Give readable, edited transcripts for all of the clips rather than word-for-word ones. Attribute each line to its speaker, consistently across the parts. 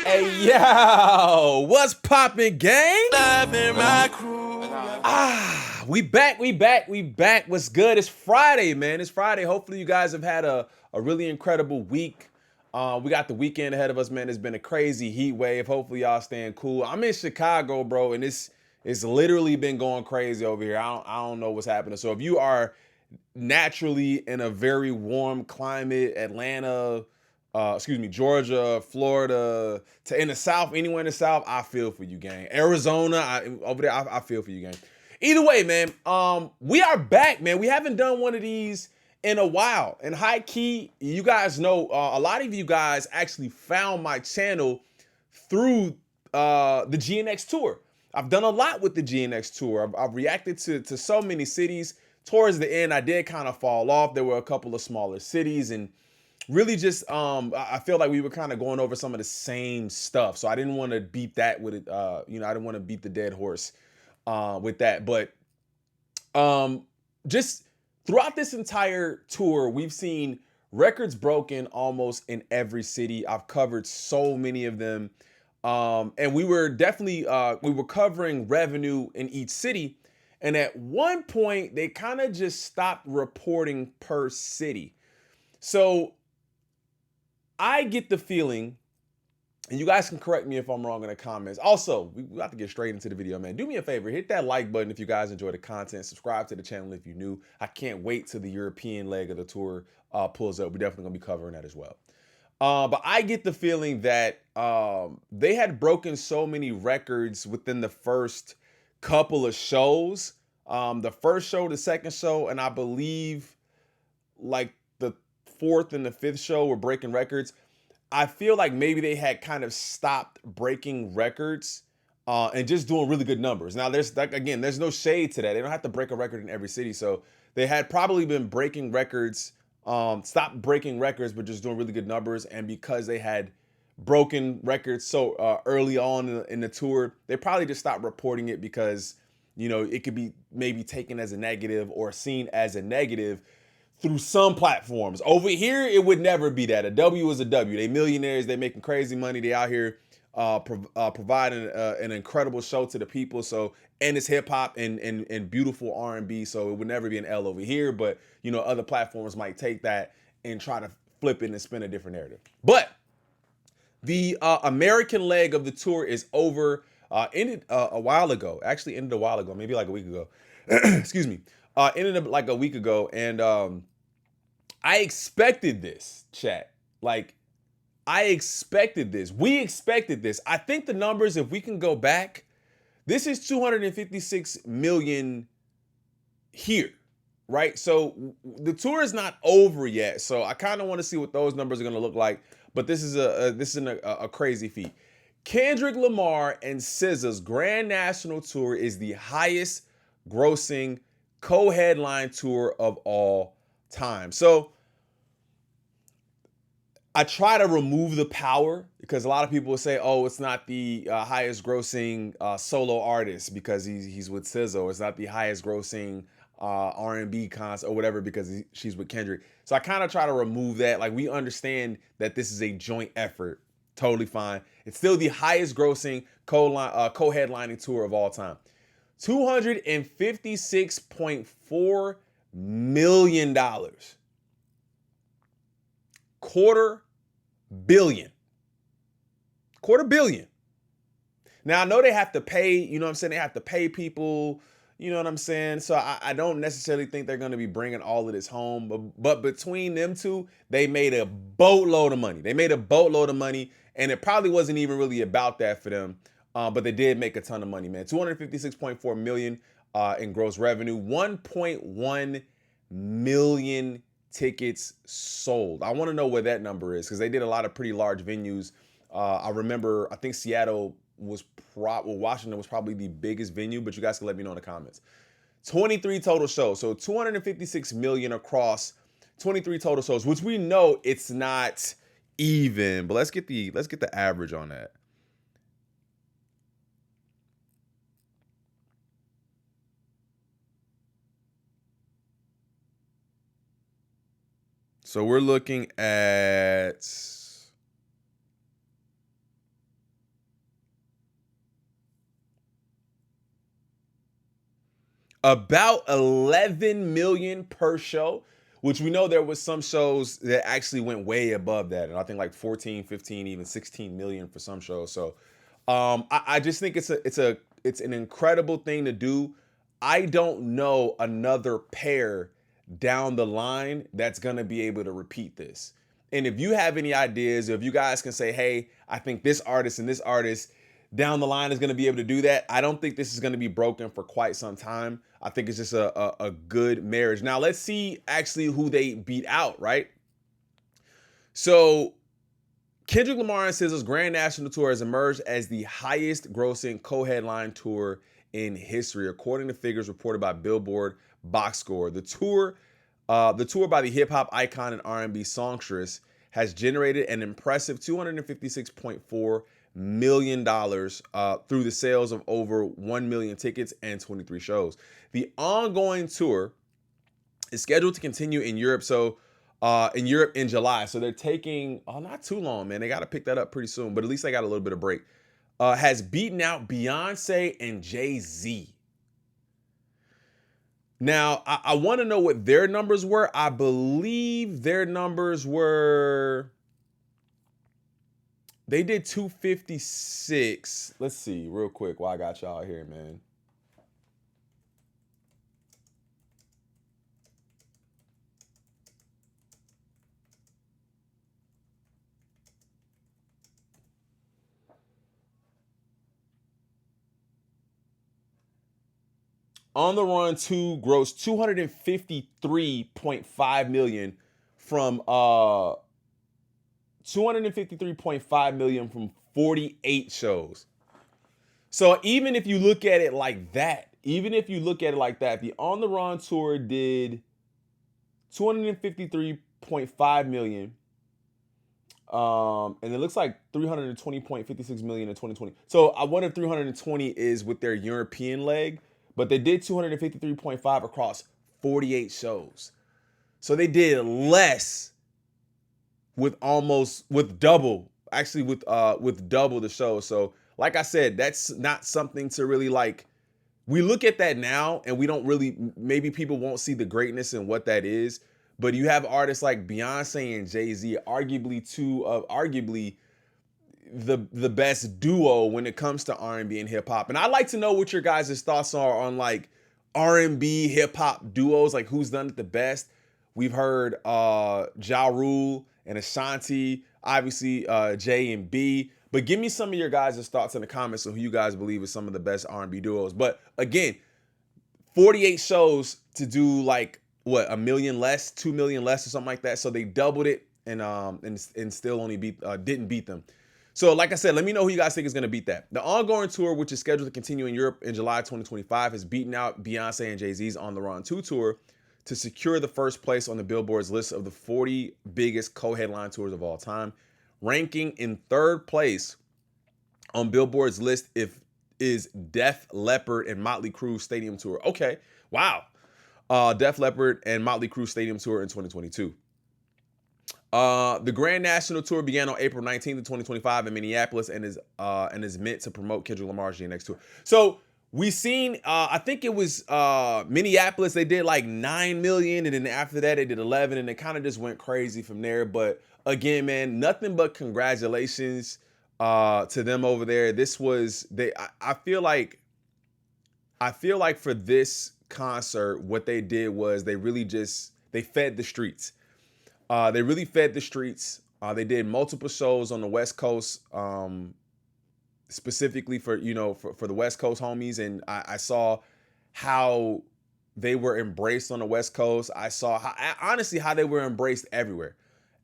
Speaker 1: Hey yo, what's poppin', gang? We back. What's good? It's Friday, man. It's Friday. Hopefully you guys have had a really incredible week. We got the weekend ahead of us, man. It's been a crazy heat wave. Hopefully y'all staying cool. I'm in Chicago, bro, and it's literally been going crazy over here. I don't know what's happening. So if you are naturally in a very warm climate, Atlanta, Georgia, Florida, to in the South, anywhere in the South, I feel for you, gang. Arizona, over there, I feel for you, gang. Either way, man, we are back, man. We haven't done one of these in a while. And high key, you guys know, a lot of you guys actually found my channel through the GNX tour. I've done a lot with the GNX tour. I've reacted to so many cities. Towards the end, I did kind of fall off. There were a couple of smaller cities, and really just I feel like we were kind of going over some of the same stuff. So I didn't want to beat that with it. I didn't want to beat the dead horse with that. But just throughout this entire tour, we've seen records broken almost in every city. I've covered so many of them. And we were definitely we were covering revenue in each city. And at one point, they kind of just stopped reporting per city. So I get the feeling, and you guys can correct me if I'm wrong in the comments. Also, we have to get straight into the video, man. Do me a favor, hit that like button if you guys enjoy the content. Subscribe to the channel if you're new. I can't wait till the European leg of the tour pulls up. We're definitely gonna be covering that as well. But I get the feeling that they had broken so many records within the first couple of shows. The first show, the second show, and I believe like the fourth and the fifth show were breaking records. I feel like maybe they had kind of stopped breaking records and just doing really good numbers. Now, there's no shade to that. They don't have to break a record in every city. So they had probably been breaking records, stopped breaking records, but just doing really good numbers. And because they had broken records so early on in the tour, they probably just stopped reporting it because, it could be maybe taken as a negative or seen as a negative through some platforms. Over here, it would never be that. A W is a W. They millionaires. They making crazy money. They out here providing an incredible show to the people. So, and it's hip hop and beautiful R&B. So it would never be an L over here. But other platforms might take that and try to flip it and spin a different narrative. But the American leg of the tour is over. Ended a while ago. Actually, ended a while ago. Maybe like a week ago. Excuse me. Ended up like a week ago, and I expected this, chat. Like, I expected this. We expected this. I think the numbers, if we can go back, this is 256 million here, right? So the tour is not over yet. So I kind of want to see what those numbers are going to look like. But this is a crazy feat. Kendrick Lamar and SZA's Grand National Tour is the highest grossing co-headline tour of all time. So I try to remove the power because a lot of people will say, "Oh, it's not the highest grossing solo artist because he's with SZA, or it's not the highest grossing R&B concert or whatever because she's with Kendrick." So I kind of try to remove that. Like, we understand that this is a joint effort. Totally fine. It's still the highest grossing co-headlining tour of all time. $256.4 million. Quarter billion. Now, I know they have to pay, they have to pay people, So I don't necessarily think they're going to be bringing all of this home. But between them two, they made a boatload of money. And it probably wasn't even really about that for them. But they did make a ton of money, man. 256.4 million in gross revenue, 1.1 million tickets sold. I want to know what that number is because they did a lot of pretty large venues. I remember, I think Seattle was Washington was probably the biggest venue, but you guys can let me know in the comments. 23 total shows. So 256 million across 23 total shows, which we know it's not even, but let's get the average on that. So we're looking at About 11 million per show, which we know there was some shows that actually went way above that. And I think like 14, 15, even 16 million for some shows. So I just think it's an incredible thing to do. I don't know another pair down the line that's gonna be able to repeat this. And if you have any ideas, if you guys can say, hey, I think this artist and this artist down the line is going to be able to do that, I don't think this is going to be broken for quite some time. I think it's just a good marriage. Now, let's see actually who they beat out, right? So, Kendrick Lamar and SZA's Grand National Tour has emerged as the highest grossing co-headline tour in history, according to figures reported by Billboard Box Score. The tour by the hip-hop icon and R&B songstress has generated an impressive $256.4 million through the sales of over 1 million tickets and 23 shows. The ongoing tour is scheduled to continue in Europe. So in Europe in July. So they're taking not too long, man. They got to pick that up pretty soon, but at least they got a little bit of break. Has beaten out Beyoncé and Jay-Z. Now, I want to know what their numbers were. I believe their numbers were, they did 256. Let's see real quick while I got y'all here, man. On the Run 2 grossed 253.5 million from 253.5 million from 48 shows. So even if you look at it like that, the On the Run tour did 253.5 million. And it looks like 320.56 million in 2020. So I wonder if 320 is with their European leg. But they did 253.5 across 48 shows. So they did less with double the show. So like I said, that's not something to really like. We look at that now and we don't really, maybe people won't see the greatness in what that is. But you have artists like Beyonce and Jay-Z, arguably the best duo when it comes to R&B and hip hop. And I'd like to know what your guys' thoughts are on like R&B hip hop duos, like who's done it the best. We've heard Ja Rule and Ashanti, obviously J and B. But give me some of your guys' thoughts in the comments on who you guys believe is some of the best R&B duos. But again, 48 shows to do like what, 1 million less, 2 million less or something like that. So they doubled it and still only didn't beat them. So like I said, let me know who you guys think is going to beat that. The ongoing tour, which is scheduled to continue in Europe in July 2025, has beaten out Beyonce and Jay-Z's On the Run 2 tour to secure the first place on the Billboard's list of the 40 biggest co-headline tours of all time. Ranking in third place on Billboard's list is Def Leppard and Motley Crue Stadium Tour. Okay, wow. Def Leppard and Motley Crue Stadium Tour in 2022. The Grand National Tour began on April 19th of 2025 in Minneapolis and is meant to promote Kendrick Lamar's GNX tour. So we seen, I think it was Minneapolis, they did like 9 million, and then after that they did 11, and it kind of just went crazy from there. But again, man, nothing but congratulations to them over there. This was, I feel like for this concert, what they did was they fed the streets. They really fed the streets. They did multiple shows on the West Coast, specifically for the West Coast homies. And I saw how they were embraced on the West Coast. I saw how they were embraced everywhere.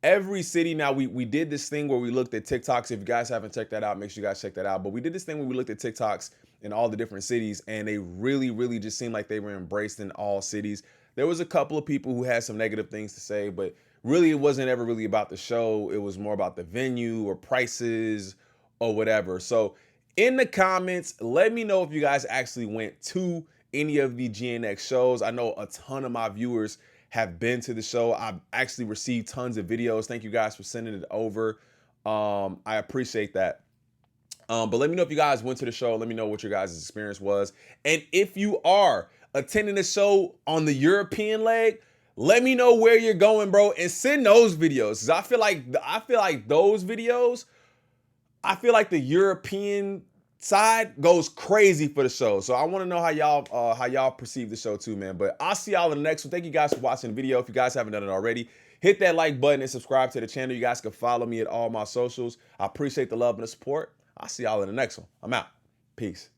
Speaker 1: Every city. Now we did this thing where we looked at TikToks. If you guys haven't checked that out, make sure you guys check that out. But we did this thing where we looked at TikToks in all the different cities, and they really, really just seemed like they were embraced in all cities. There was a couple of people who had some negative things to say, but really, it wasn't ever really about the show. It was more about the venue or prices or whatever. So in the comments, let me know if you guys actually went to any of the GNX shows. I know a ton of my viewers have been to the show. I've actually received tons of videos. Thank you guys for sending it over. I appreciate that. But let me know if you guys went to the show. Let me know what your guys' experience was. And if you are attending the show on the European leg, let me know where you're going, bro, and send those videos. 'Cause I feel like those videos, I feel like the European side goes crazy for the show. So I want to know how y'all perceive the show too, man. But I'll see y'all in the next one. Thank you guys for watching the video. If you guys haven't done it already, hit that like button and subscribe to the channel. You guys can follow me at all my socials. I appreciate the love and the support. I'll see y'all in the next one. I'm out. Peace.